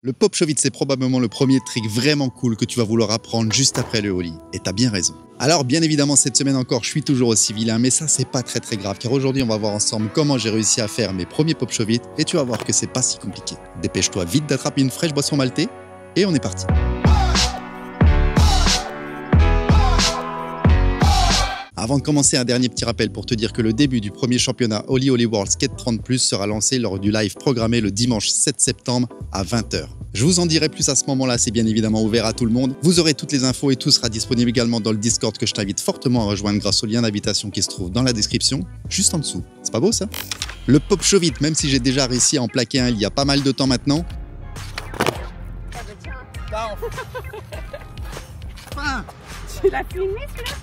Le pop shove-it, c'est probablement le premier trick vraiment cool que tu vas vouloir apprendre juste après le ollie. Et t'as bien raison. Alors bien évidemment, cette semaine encore, je suis toujours aussi vilain, mais ça c'est pas très grave, car aujourd'hui on va voir ensemble comment j'ai réussi à faire mes premiers pop shove-it, et tu vas voir que c'est pas si compliqué. Dépêche-toi vite d'attraper une fraîche boisson maltée, et on est parti. Avant de commencer, un dernier petit rappel pour te dire que le début du premier championnat Ollie Ollie World Skate 30+ sera lancé lors du live programmé le dimanche 7 septembre à 20 h. Je vous en dirai plus à ce moment-là, c'est bien évidemment ouvert à tout le monde. Vous aurez toutes les infos et tout sera disponible également dans le Discord que je t'invite fortement à rejoindre grâce au lien d'invitation qui se trouve dans la description, juste en dessous. C'est pas beau ça? Le pop shove-it, même si j'ai déjà réussi à en plaquer un il y a pas mal de temps maintenant. Tu l'as filmé celui-là?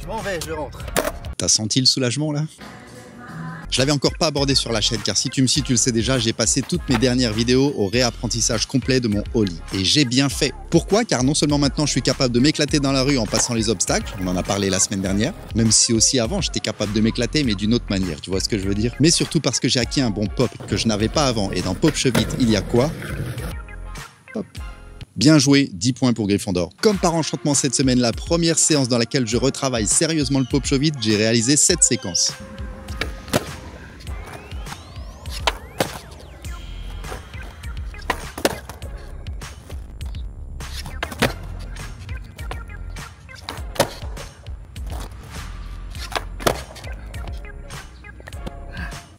Je m'en vais, je rentre. T'as senti le soulagement là? Je l'avais encore pas abordé sur la chaîne car si tu me suis, tu le sais déjà, j'ai passé toutes mes dernières vidéos au réapprentissage complet de mon ollie. Et j'ai bien fait. Pourquoi? Car non seulement maintenant je suis capable de m'éclater dans la rue en passant les obstacles, on en a parlé la semaine dernière, même si aussi avant j'étais capable de m'éclater mais d'une autre manière, tu vois ce que je veux dire? Mais surtout parce que j'ai acquis un bon pop que je n'avais pas avant. Et dans pop shove-it, il y a quoi? Hop. Bien joué, 10 points pour Gryffondor. Comme par enchantement cette semaine, la première séance dans laquelle je retravaille sérieusement le pop shove-it, j'ai réalisé cette séquence.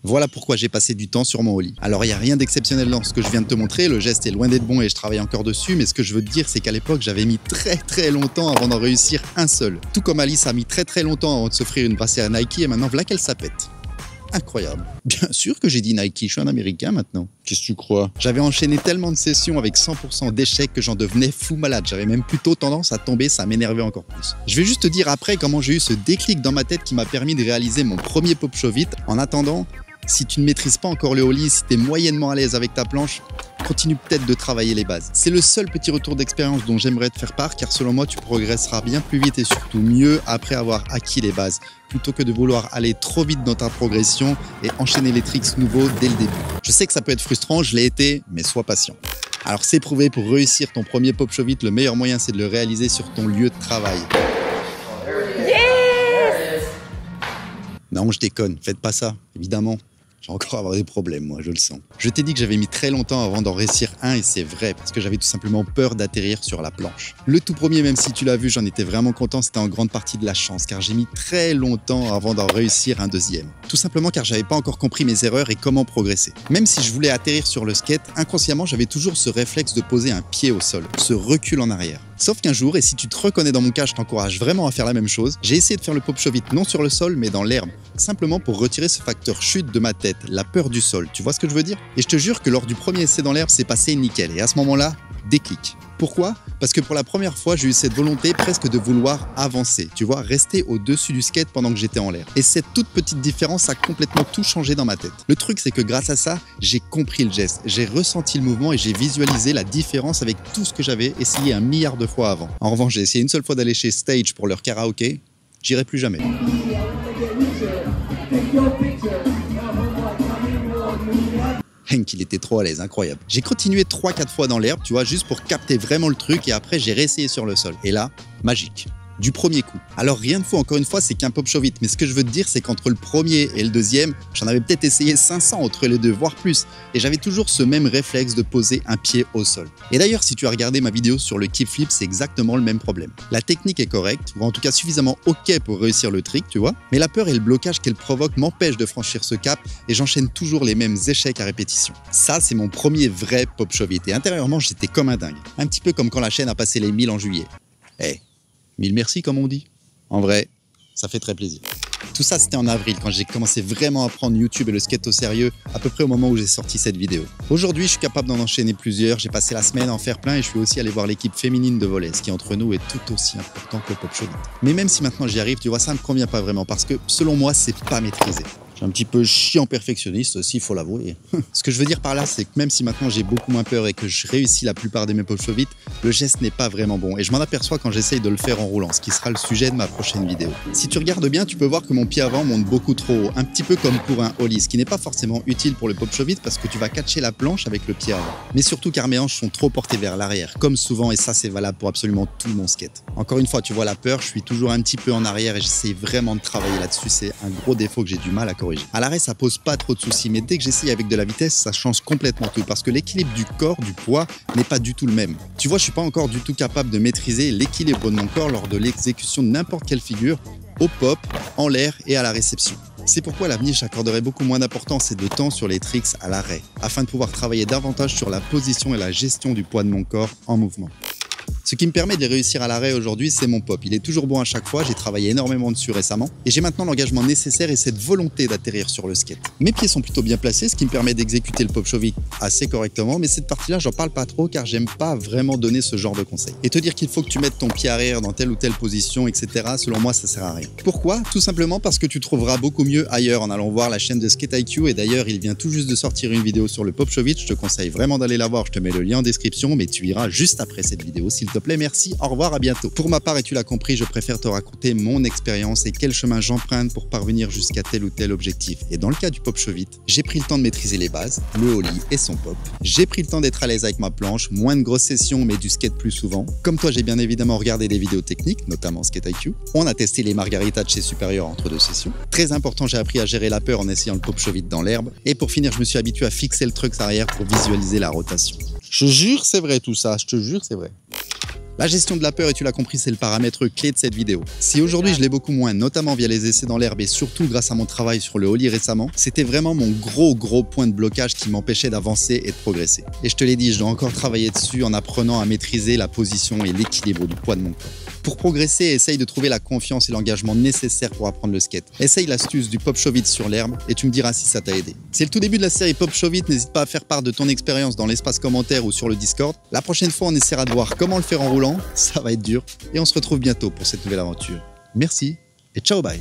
Voilà pourquoi j'ai passé du temps sur mon ollie. Alors il n'y a rien d'exceptionnel dans ce que je viens de te montrer, le geste est loin d'être bon et je travaille encore dessus, mais ce que je veux te dire c'est qu'à l'époque j'avais mis très longtemps avant d'en réussir un seul. Tout comme Alice a mis très longtemps avant de s'offrir une brassière Nike et maintenant voilà qu'elle s'apète. Incroyable. Bien sûr que j'ai dit Nike, je suis un américain maintenant. Qu'est-ce que tu crois? J'avais enchaîné tellement de sessions avec 100% d'échecs que j'en devenais fou malade. J'avais même plutôt tendance à tomber, ça m'énervait encore plus. Je vais juste te dire après comment j'ai eu ce déclic dans ma tête qui m'a permis de réaliser mon premier pop shove-it. En attendant, si tu ne maîtrises pas encore le ollie, si tu es moyennement à l'aise avec ta planche, continue peut-être de travailler les bases. C'est le seul petit retour d'expérience dont j'aimerais te faire part car selon moi tu progresseras bien plus vite et surtout mieux après avoir acquis les bases plutôt que de vouloir aller trop vite dans ta progression et enchaîner les tricks nouveaux dès le début. Je sais que ça peut être frustrant, je l'ai été, mais sois patient. Alors c'est prouvé, pour réussir ton premier pop shove-it, le meilleur moyen c'est de le réaliser sur ton lieu de travail. Yes! Non, je déconne, faites pas ça, évidemment. Je vais encore avoir des problèmes, moi, je le sens. Je t'ai dit que j'avais mis très longtemps avant d'en réussir un, et c'est vrai, parce que j'avais tout simplement peur d'atterrir sur la planche. Le tout premier, même si tu l'as vu, j'en étais vraiment content, c'était en grande partie de la chance, car j'ai mis très longtemps avant d'en réussir un deuxième. Tout simplement car j'avais pas encore compris mes erreurs et comment progresser. Même si je voulais atterrir sur le skate, inconsciemment, j'avais toujours ce réflexe de poser un pied au sol, ce recul en arrière. Sauf qu'un jour, et si tu te reconnais dans mon cas, je t'encourage vraiment à faire la même chose, j'ai essayé de faire le pop shove-it non sur le sol, mais dans l'herbe, simplement pour retirer ce facteur chute de ma tête, la peur du sol, tu vois ce que je veux dire? Et je te jure que lors du premier essai dans l'herbe, c'est passé nickel, et à ce moment-là, déclic. Pourquoi? Parce que pour la première fois, j'ai eu cette volonté presque de vouloir avancer, tu vois, rester au-dessus du skate pendant que j'étais en l'air. Et cette toute petite différence a complètement tout changé dans ma tête. Le truc, c'est que grâce à ça, j'ai compris le geste, j'ai ressenti le mouvement et j'ai visualisé la différence avec tout ce que j'avais essayé 1 milliard de fois avant. En revanche, j'ai essayé une seule fois d'aller chez Stage pour leur karaoké, j'irai plus jamais. Hank, il était trop à l'aise, incroyable. J'ai continué 3-4 fois dans l'herbe, tu vois, juste pour capter vraiment le truc et après j'ai réessayé sur le sol. Et là, magique. Du premier coup. Alors rien de fou, encore une fois, c'est qu'un pop shove-it. Mais ce que je veux te dire, c'est qu'entre le premier et le deuxième, j'en avais peut-être essayé 500 entre les deux, voire plus. Et j'avais toujours ce même réflexe de poser un pied au sol. Et d'ailleurs, si tu as regardé ma vidéo sur le kickflip, c'est exactement le même problème. La technique est correcte, ou en tout cas suffisamment ok pour réussir le trick, tu vois. Mais la peur et le blocage qu'elle provoque m'empêchent de franchir ce cap et j'enchaîne toujours les mêmes échecs à répétition. Ça, c'est mon premier vrai pop shove-it. Et intérieurement, j'étais comme un dingue. Un petit peu comme quand la chaîne a passé les 1000 en juillet. Hey. 1000 merci comme on dit. En vrai, ça fait très plaisir. Tout ça c'était en avril quand j'ai commencé vraiment à prendre YouTube et le skate au sérieux, à peu près au moment où j'ai sorti cette vidéo. Aujourd'hui je suis capable d'en enchaîner plusieurs, j'ai passé la semaine à en faire plein et je suis aussi allé voir l'équipe féminine de volley, ce qui entre nous est tout aussi important que le pop shove-it. Mais même si maintenant j'y arrive, tu vois, ça me convient pas vraiment parce que selon moi c'est pas maîtrisé. suis un petit peu chiant perfectionniste aussi, il faut l'avouer. Ce que je veux dire par là, c'est que même si maintenant j'ai beaucoup moins peur et que je réussis la plupart de mes pop show vite, le geste n'est pas vraiment bon et je m'en aperçois quand j'essaye de le faire en roulant, ce qui sera le sujet de ma prochaine vidéo. Si tu regardes bien, tu peux voir que mon pied avant monte beaucoup trop haut, un petit peu comme pour un ollie, ce qui n'est pas forcément utile pour le pop show vite parce que tu vas catcher la planche avec le pied avant. Mais surtout car mes hanches sont trop portées vers l'arrière, comme souvent, et ça c'est valable pour absolument tout mon skate. Encore une fois, tu vois la peur, je suis toujours un petit peu en arrière et j'essaie vraiment de travailler là-dessus, c'est un gros défaut que j'ai du mal à corriger. À l'arrêt, ça pose pas trop de soucis, mais dès que j'essaye avec de la vitesse, ça change complètement tout parce que l'équilibre du corps, du poids, n'est pas du tout le même. Tu vois, je suis pas encore du tout capable de maîtriser l'équilibre de mon corps lors de l'exécution de n'importe quelle figure, au pop, en l'air et à la réception. C'est pourquoi à l'avenir, j'accorderai beaucoup moins d'importance et de temps sur les tricks à l'arrêt, afin de pouvoir travailler davantage sur la position et la gestion du poids de mon corps en mouvement. Ce qui me permet de réussir à l'arrêt aujourd'hui, c'est mon pop. Il est toujours bon à chaque fois, j'ai travaillé énormément dessus récemment et j'ai maintenant l'engagement nécessaire et cette volonté d'atterrir sur le skate. Mes pieds sont plutôt bien placés, ce qui me permet d'exécuter le pop show vite assez correctement, mais cette partie-là, j'en parle pas trop car j'aime pas vraiment donner ce genre de conseils. Et te dire qu'il faut que tu mettes ton pied arrière dans telle ou telle position, etc., selon moi, ça sert à rien. Pourquoi? Tout simplement parce que tu trouveras beaucoup mieux ailleurs en allant voir la chaîne de Skate IQ et d'ailleurs, il vient tout juste de sortir une vidéo sur le pop show vite. Je te conseille vraiment d'aller la voir, je te mets le lien en description, mais tu iras juste après cette vidéo, s'il te plaît. Merci, au revoir, à bientôt. Pour ma part, et tu l'as compris, je préfère te raconter mon expérience et quel chemin j'emprunte pour parvenir jusqu'à tel ou tel objectif. Et dans le cas du pop show vite, j'ai pris le temps de maîtriser les bases, le ollie et son pop. J'ai pris le temps d'être à l'aise avec ma planche, moins de grosses sessions mais du skate plus souvent. Comme toi, j'ai bien évidemment regardé des vidéos techniques, notamment Skate IQ. On a testé les margaritas de chez Superior entre deux sessions. Très important, j'ai appris à gérer la peur en essayant le pop show vite dans l'herbe. Et pour finir, je me suis habitué à fixer le truck arrière pour visualiser la rotation. Je te jure, c'est vrai tout ça, je te jure, c'est vrai. La gestion de la peur, et tu l'as compris, c'est le paramètre clé de cette vidéo. Si aujourd'hui je l'ai beaucoup moins, notamment via les essais dans l'herbe et surtout grâce à mon travail sur le ollie récemment, c'était vraiment mon gros point de blocage qui m'empêchait d'avancer et de progresser. Et je te l'ai dit, je dois encore travailler dessus en apprenant à maîtriser la position et l'équilibre du poids de mon corps. Pour progresser, essaye de trouver la confiance et l'engagement nécessaires pour apprendre le skate. Essaye l'astuce du pop show vite sur l'herbe et tu me diras si ça t'a aidé. C'est le tout début de la série Pop Show Vite, n'hésite pas à faire part de ton expérience dans l'espace commentaire ou sur le Discord. La prochaine fois, on essaiera de voir comment le faire en roulant, ça va être dur, et on se retrouve bientôt pour cette nouvelle aventure. Merci et ciao bye.